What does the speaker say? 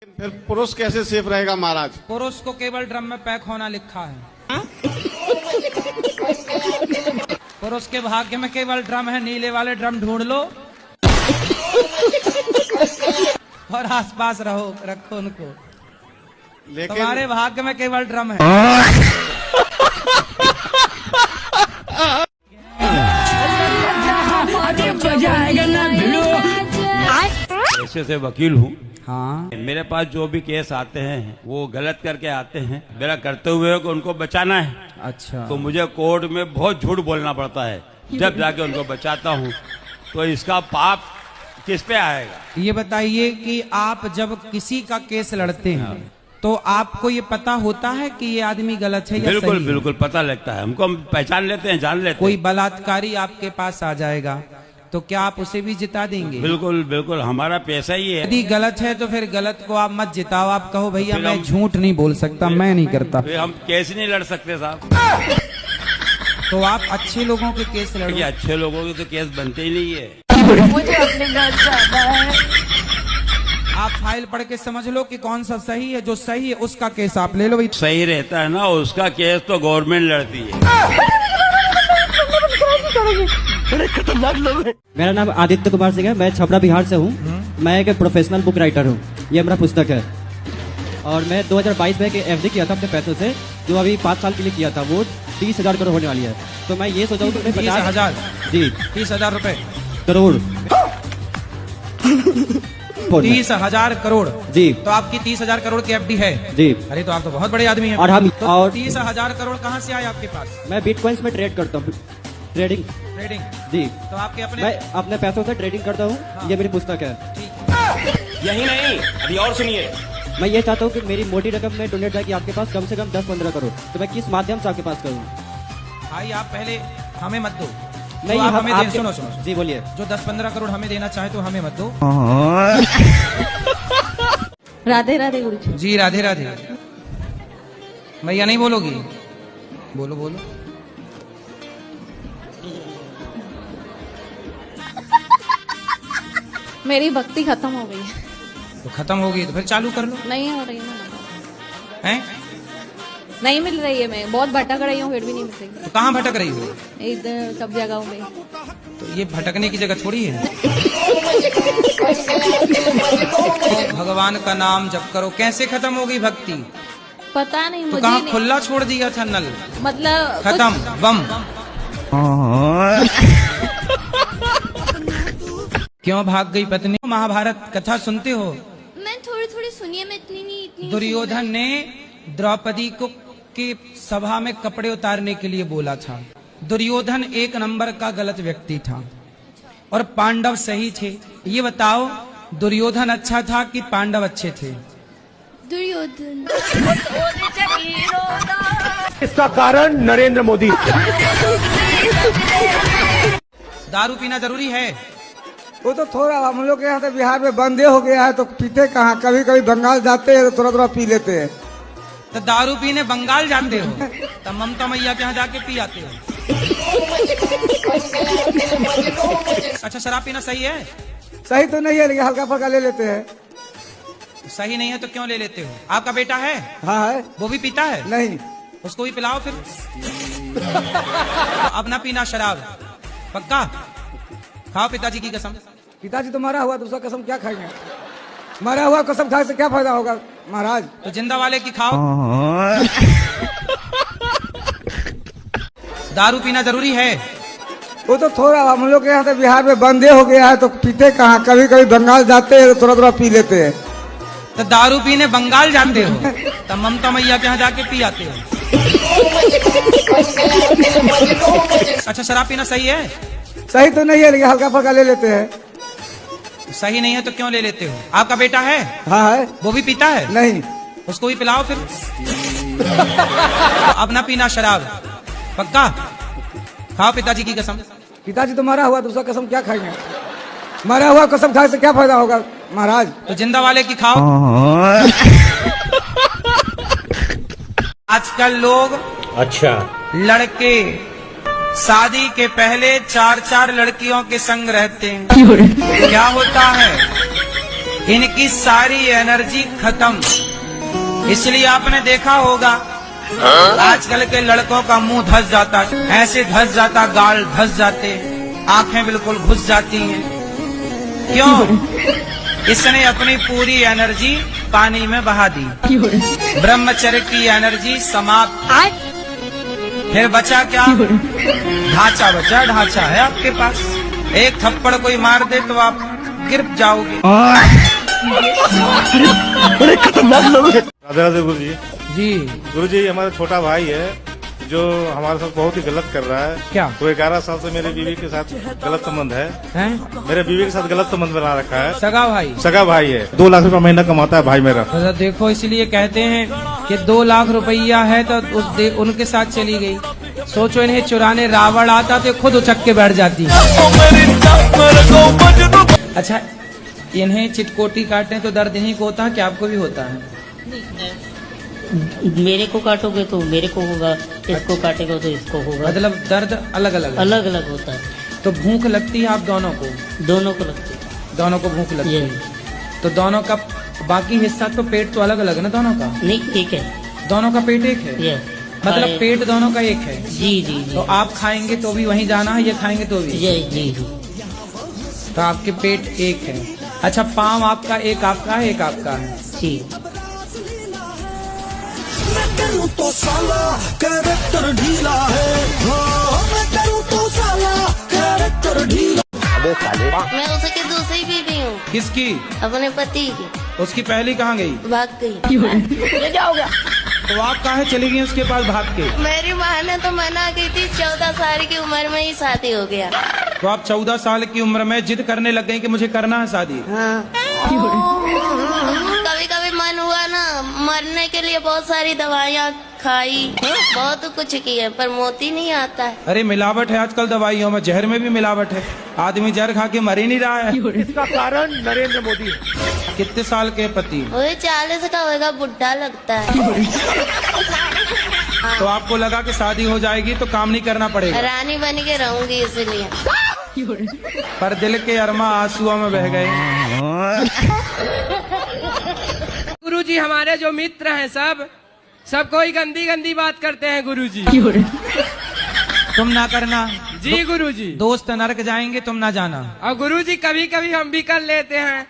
फिर पुरुष कैसे सेफ रहेगा महाराज? पुरुष को केवल ड्रम में पैक होना लिखा है। पुरुष के भाग्य में केवल ड्रम है, नीले वाले ड्रम ढूंढ लो और आसपास रखो उनको। लेकिन तुम्हारे भाग्य में केवल ड्रम है। ऐसे से वकील हूँ। हाँ, मेरे पास जो भी केस आते हैं वो गलत करके आते हैं। मेरा करते हुए को उनको बचाना है। अच्छा। तो मुझे कोर्ट में बहुत झूठ बोलना पड़ता है जब जाके उनको बचाता हूँ। तो इसका पाप किस पे आएगा? ये बताइए कि आप जब किसी का केस लड़ते हैं तो आपको ये पता होता है कि ये आदमी गलत है या बिल्कुल सही है? बिल्कुल पता लगता है हमको। हम पहचान लेते हैं, जान लेते कोई हैं। बलात्कारी आपके पास आ जाएगा तो क्या आप उसे भी जिता देंगे? बिल्कुल बिल्कुल, हमारा पैसा ही है। यदि गलत है तो फिर गलत को आप मत जिताओ। आप कहो भैया फिर मैं हम- झूठ नहीं बोल सकता, मैं नहीं करता। फिर हम केस नहीं लड़ सकते साहब। तो आप अच्छे लोगों के केस ये लड़ो। अच्छे लोगों के तो केस बनते ही नहीं है। मुझे अपने घर जाना है। आप फाइल पढ़ के समझ लो कि कौन सा सही है। जो सही है उसका केस आप ले लो भाई। सही रहता है ना, उसका केस तो गवर्नमेंट लड़ती है। मेरा नाम आदित्य कुमार सिंह है। मैं छपरा बिहार से हूँ। मैं एक प्रोफेशनल बुक राइटर हूँ। ये मेरा पुस्तक है और मैं 2022 में एक एफडी किया था अपने पैसों से, जो अभी 5 साल के लिए किया था। वो 30,000 करोड़ होने वाली है। तो मैं ये सोचा हूँ कि 30,000 जी 30,000 रुपए करोड़ 30,000 करोड़ जी तो आपकी 30,000 करोड़ की एफडी है? जी। अरे तो आप तो बहुत बड़े आदमी हैं। और हम- तो और- 30,000 करोड़ कहाँ से आए आपके पास? मैं बिटकॉइंस में ट्रेड करता हूँ। Trading trading. जी। तो आपके अपने मैं अपने पैसों से ट्रेडिंग करता हूँ। ये मेरी पुस्तक है। यही नहीं, अभी और सुनिए। मैं ये चाहता हूँ कि मेरी मोटी रकम में डोनेट जाएगी आपके पास, कम से कम 10-15 करोड़। तो मैं किस माध्यम से आपके पास करूँ? भाई आप पहले हमें मत दो। नहीं, तो आप हम हमें आपके- सुनो सुनो। जी बोलिए। जो 10-15 करोड़ हमें देना चाहे तो हमें मत दो। राधे राधे गुरु जी। जी राधे राधे। भैया नहीं बोलोगी? बोलो बोलो। मेरी भक्ति खत्म हो गई है। तो खत्म हो गई तो फिर चालू कर लो। नहीं हो रही ना, हैं? नहीं मिल रही है। मैं बहुत भटक रही हूँ, फिर भी नहीं मिल रही। तो कहाँ भटक रही हो? इधर सब जगहों में। तो ये भटकने की जगह थोड़ी है। भगवान का नाम जप करो। कैसे खत्म हो गई भक्ति? पता नहीं तो मुझे कहाँ नहीं, खुला छोड़ दिया था नल? मतलब खत्म बम। क्यों भाग गई पत्नी? महाभारत कथा सुनते हो? मैं थोड़ी थोड़ी सुनिए, मैं इतनी नहीं इतनी। दुर्योधन ने द्रौपदी को की सभा में कपड़े उतारने के लिए बोला था। दुर्योधन एक नंबर का गलत व्यक्ति था और पांडव सही थे। ये बताओ दुर्योधन अच्छा था कि पांडव अच्छे थे? दुर्योधन। इसका कारण नरेंद्र मोदी। दारू पीना जरूरी है? वो तो थोड़ा हम लोग के यहाँ तो बिहार में बंदे हो गया है, तो पीते कहाँ। कभी कभी बंगाल जाते हैं तो थोड़ा थोड़ा पी लेते हैं। तो दारू पीने बंगाल जाते हो तब ममता मैया के यहाँ जाके पी आते हो? अच्छा, शराब पीना सही है? सही तो नहीं है, लेकिन हल्का फल्का ले लेते हैं। सही नहीं है तो क्यों ले लेते हो? आपका बेटा है? हाँ है। वो भी पीता है? नहीं। उसको भी पिलाओ फिर। अब ना पीना शराब, पक्का? खाओ पिताजी की कसम। पिताजी तो मरा हुआ, दूसरा कसम क्या खाएंगे? मरा हुआ कसम खाने से क्या फायदा होगा महाराज? तो जिंदा वाले की खाओ। दारू पीना जरूरी है? वो तो थोड़ा हम लोग के यहाँ तो बिहार में बंदे हो गया है, तो पीते कहाँ। कभी कभी बंगाल जाते हैं तो थोड़ा थोड़ा पी लेते हैं। तो दारू पीने बंगाल जाते हो तब ममता मैया के यहाँ जाके पी आते हो? अच्छा, शराब पीना सही है? सही तो नहीं है, लेकिन हल्का फल्का ले लेते हैं। सही नहीं है तो क्यों ले लेते हो? आपका बेटा है? हाँ है। वो भी पीता है? नहीं। उसको भी पिलाओ फिर। अब ना पीना शराब, पक्का? खाओ पिताजी की कसम। पिताजी तो मरा हुआ, दूसरा कसम क्या खाएंगे? मरा हुआ कसम खाने से क्या फायदा होगा महाराज? तो जिंदा वाले की खाओ। आजकल लोग अच्छा, लड़के शादी के पहले 4-4 लड़कियों के संग रहते हैं। क्या होता है? इनकी सारी एनर्जी खत्म। इसलिए आपने देखा होगा आजकल के लड़कों का मुंह धस जाता, ऐसे धस जाता, गाल धस जाते, आंखें बिल्कुल घुस जाती हैं। क्यों? इसने अपनी पूरी एनर्जी पानी में बहा दी। ब्रह्मचर्य की एनर्जी समाप्त। फिर बचा क्या? ढांचा बचा। ढांचा है आपके पास, एक थप्पड़ कोई मार दे तो आप गिर जाओगे। बड़े खतरनाक लोग हैं। राधे राधे गुरु जी। जी गुरु जी, हमारा छोटा भाई है जो हमारे साथ बहुत ही गलत कर रहा है। क्या? वो 11 साल से मेरे बीवी के साथ गलत संबंध है। हैं? मेरे बीवी के साथ गलत संबंध बना रखा है। सगा भाई? सगा भाई है। 2 लाख रुपया महीना कमाता है भाई मेरा। तो देखो, इसलिए कहते हैं कि 2 लाख रुपया है तो उनके साथ चली गई। सोचो, इन्हें चुराने रावण आता तो खुद उचक के बैठ जाती। अच्छा, इन्हें चिटकोटी काटने तो दर्द इन्हीं को होता है कि आपको भी होता है? मेरे को काटोगे तो मेरे को होगा, इसको काटेगा तो इसको होगा। मतलब दर्द अलग अलग है। अलग अलग होता है। तो भूख लगती है आप दोनों को? दोनों को लगती है। दोनों को भूख लगती है। तो दोनों का बाकी हिस्सा तो पेट तो अलग अलग है ना दोनों का? नहीं, ठीक है। दोनों का पेट एक है? मतलब पेट दोनों का एक है? जी जी जी। तो आप खाएंगे तो भी वहीं जाना है, ये खाएंगे तो भी? जी जी जी। तो आपके पेट एक है। अच्छा, पाँव आपका एक आपका है, एक आपका है? जी। तो साला कैरेक्टर ढीला है, मैं करूं तो साला कैरेक्टर ढीला। मैं उसकी दूसरी बीवी हूँ। किसकी? अपने पति की। उसकी पहली कहाँ गई? भाग गई। ये क्या हो गया? तो आप कहाँ चली गई उसके पास भाग के? मेरी माँ ने तो मना की थी, 14 साल की उम्र में ही शादी हो गया। तो आप 14 साल की उम्र में जिद करने लग गई कि मुझे करना है शादी? हाँ। कभी कभी मन हुआ ना, मरने के लिए बहुत सारी दवाइयाँ खाई, बहुत कुछ किया, पर मोती नहीं आता है। अरे मिलावट है आजकल दवाइयों में, जहर में भी मिलावट है। आदमी जहर खा के मर ही नहीं रहा है। इसका कारण नरेंद्र मोदी है। कितने साल के पति? वही 40 का होगा, बुढ़ा लगता है। तो आपको लगा कि शादी हो जाएगी तो काम नहीं करना पड़ेगा? रानी बन के रहूंगी इसलिए। पर दिल के अरमा आंसुओं में बह गए। गुरुजी, हमारे जो मित्र हैं सब कोई गंदी गंदी बात करते हैं गुरुजी। तुम ना करना। जी गुरुजी। दोस्त नरक जाएंगे, तुम ना जाना। और गुरुजी, कभी कभी हम भी कर लेते हैं।